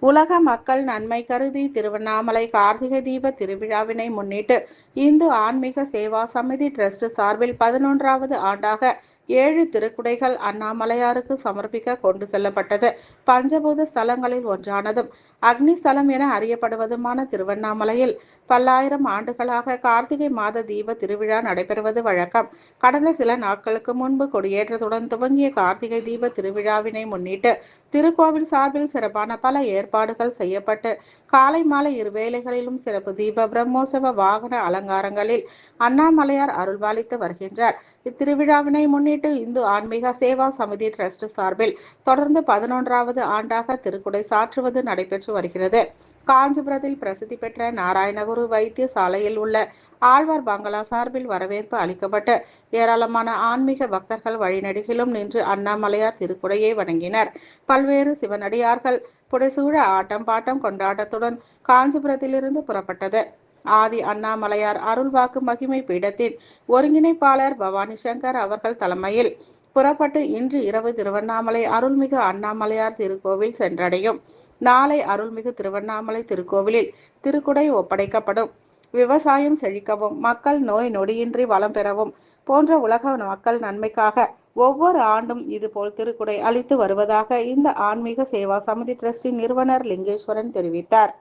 உலக மக்கள் நன்மை கருதி திருவண்ணாமலை கார்த்திகை தீப திருவிழாவினை முன்னிட்டு இந்து ஆன்மீக சேவா சமிதி டிரஸ்ட் சார்பில் 11வது ஆண்டாக 7 திருக்குடைகள் அண்ணாமலையாருக்கு சமர்ப்பிக்க கொண்டு செல்லப்பட்டது. பஞ்சபூத ஸ்தலங்களில் ஒன்றானதும் அக்னி ஸ்தலம் என அறியப்படுவதுமான திருவண்ணாமலையில் பல்லாயிரம் ஆண்டுகளாக கார்த்திகை மாத தீப திருவிழா நடைபெறுவது வழக்கம். கடந்த சில நாட்களுக்கு முன்பு கொடியேற்றத்துடன் துவங்கிய கார்த்திகை தீப திருவிழாவினை முன்னிட்டு திருக்கோவில் சார்பில் சிறப்பான பல ஏற்பாடுகள் செய்யப்பட்டு காலை மாலை இருவேளைகளிலும் சிறப்பு தீப பிரம்மோற்சவ வாகன அலங்காரங்களில் அண்ணாமலையார் அருள்பாலித்து வருகின்றார். இத்திருவிழாவினை முன்னிட்டு இந்து ஆன்மீக சேவா சமிதி டிரஸ்ட் சார்பில் தொடர்ந்து 11வது ஆண்டாக திருக்குடை சாற்றுவது நடைபெற்று வருகிறது. காஞ்சிபுரத்தில் பிரசித்தி பெற்ற நாராயணகுரு வைத்திய சாலையில் உள்ள ஆழ்வார் பங்களா சார்பில் வரவேற்பு அளிக்கப்பட்டு ஏராளமான ஆன்மீக பக்தர்கள் வழிநெடுகிலும் நின்று அண்ணாமலையார் திருக்குடையை வணங்கினர். பல்வேறு சிவனடியார்கள் புடைசூழ ஆட்டம் பாட்டம் கொண்டாட்டத்துடன் காஞ்சிபுரத்திலிருந்து புறப்பட்டது. ஆதி அண்ணாமலையார் அருள்வாக்கு மகிமை பீடத்தின் ஒருங்கிணைப்பாளர் பவானி சங்கர் அவர்கள் தலைமையில் புறப்பட்டு இன்று இரவு திருவண்ணாமலை அருள்மிகு அண்ணாமலையார் திருக்கோவில் சென்றடையும். நாளை அருள்மிகு திருவண்ணாமலை திருக்கோவிலில் திருக்குடை ஒப்படைக்கப்படும். விவசாயம் செழிக்கவும், மக்கள் நோய் நொடியின்றி வளம் பெறவும் போன்ற உலக மக்கள் நன்மைக்காக ஒவ்வொரு ஆண்டும் இதுபோல் திருக்குடை அளித்து வருவதாக இந்த ஆன்மீக சேவா சமிதி டிரஸ்டின் நிறுவனர் லிங்கேஸ்வரன் தெரிவித்தார்.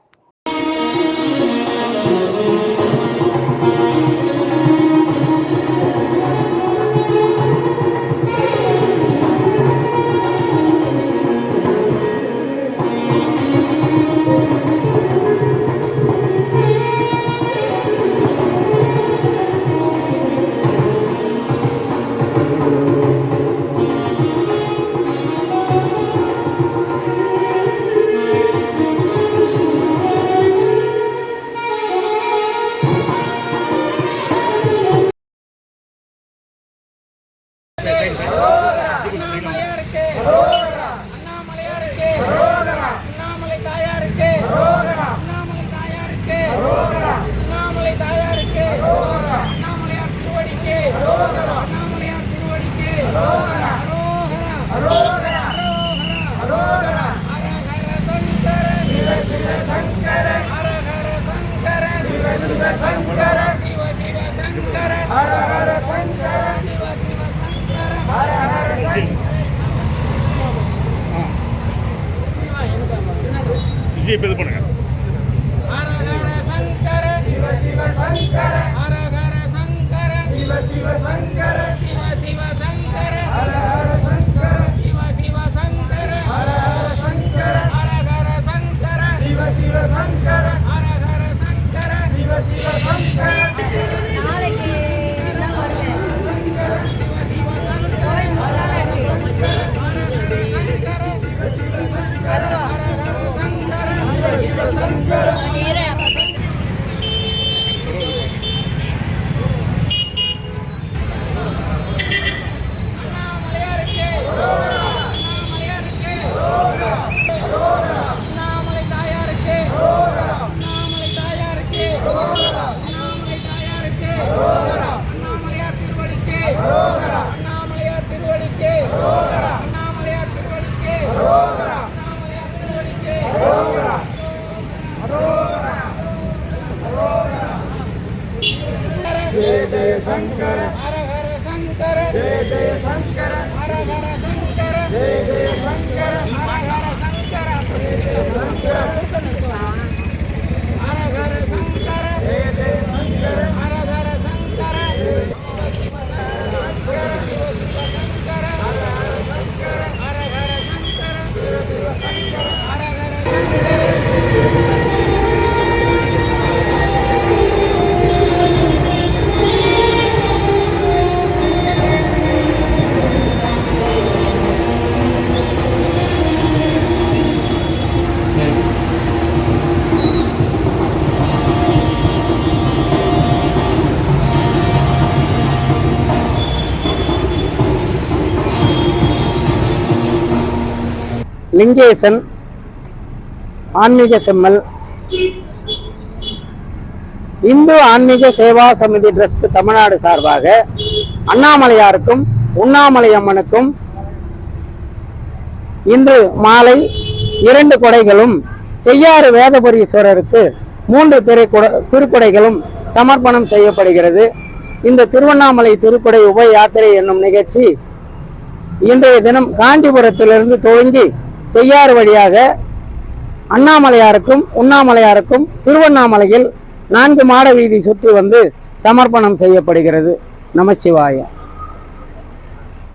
जय जय शंकर हर हर शंकर जय जय शंकर हर हर शंकर जय जय शंकर हर हर शंकर जय जय शंकर हर हर शंकर जय जय शंकर हर हर शंकर லிங்கேசன் ஆன்மீக செம்மல் இந்து ஆன்மீக சேவா சமிதி டிரஸ்ட் தமிழ்நாடு சார்பாக அண்ணாமலையாருக்கும் உண்ணாமலை அம்மனுக்கும் இன்று மாலை 2 கொடைகளும் செய்யாறு வேதபுரீஸ்வரருக்கு 3 திருக்குடைகளும் சமர்ப்பணம் செய்யப்படுகிறது. இந்த திருவண்ணாமலை திருக்குடை உப யாத்திரை என்னும் நிகழ்ச்சி இன்றைய தினம் காஞ்சிபுரத்திலிருந்து துவங்கி செய்யாறு வழியாக அண்ணாமலையாருக்கும் உண்ணாமலையாருக்கும் திருவண்ணாமலையில் 4 மாட வீதி சுற்றி வந்து சமர்ப்பணம் செய்யப்படுகிறது. நமச்சிவாய.